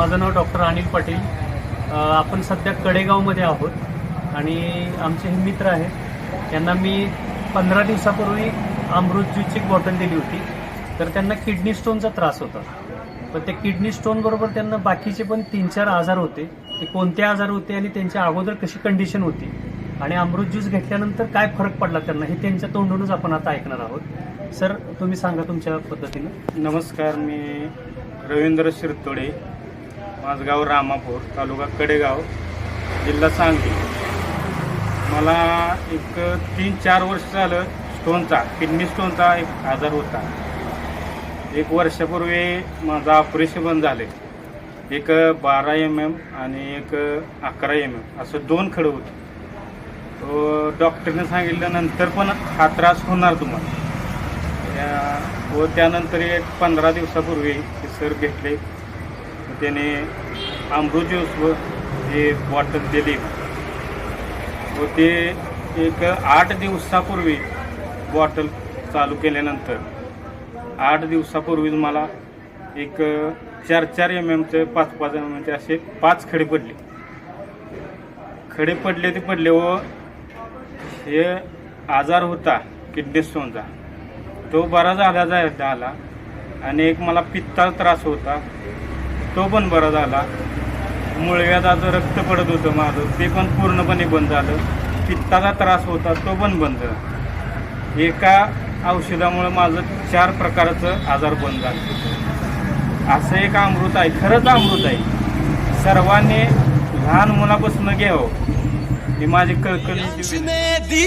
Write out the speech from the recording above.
माझं नाव डॉक्टर अनिल पाटील. आपण सध्या कडेगावमध्ये आहोत आणि आमचे हे मित्र आहेत. त्यांना मी 15 दिवसापूर्वी अमृत ज्यूसची एक बॉटल दिली होती. तर त्यांना किडनी स्टोनचा त्रास होता. पण ते किडनी स्टोनबरोबर त्यांना बाकीचे पण 3-4 आजार होते. ते कोणते आजार होते आणि त्यांच्या अगोदर कशी कंडिशन होती आणि अमृत ज्यूस घेतल्यानंतर काय फरक पडला त्यांना, हे त्यांच्या तोंडूनच आपण आता ऐकणार आहोत. सर, तुम्ही सांगा तुमच्या पद्धतीनं. नमस्कार, मी रवींद्र शिरतोडे, माझं गाव रामापूर, तालुका कडेगाव, जिल्हा सांगली. मला एक 3-4 वर्ष झालं किडनी स्टोनचा एक आजार होता. 1 वर्षापूर्वी माझं ऑपरेशन झाले. एक 12 mm आणि एक 11 mm असं 2 खडं होतं. तो डॉक्टरने सांगितल्यानंतर पण हा त्रास होणार तुम्हाला. व त्यानंतर एक 15 दिवसापूर्वी ते सर भेटले. त्याने अमृत ज्यूस व हे बॉटल दिली व ते एक 8 दिवसापूर्वी बॉटल चालू केल्यानंतर 8 दिवसापूर्वीच मला एक 4-4 mmचे 5-5 mmचे असे 5 खडे पडले व हे आजार होता किडनी स्टोनचा तो बरा झाला. आणि एक मला पित्ताचा त्रास होता तो पण बरा झाला. मुळव्याधाचं रक्त पडत होतं माझं, ते पण पूर्णपणे बंद झालं. पित्ताचा त्रास होता तो पण बंद झाला. एका औषधामुळे माझं 4 प्रकारचं आजार बंद झालं. असं एक अमृत आहे, खरंच अमृत आहे. सर्वांनी लहान मुलापासून घ्यावं ही माझी कळकळीची विनंती.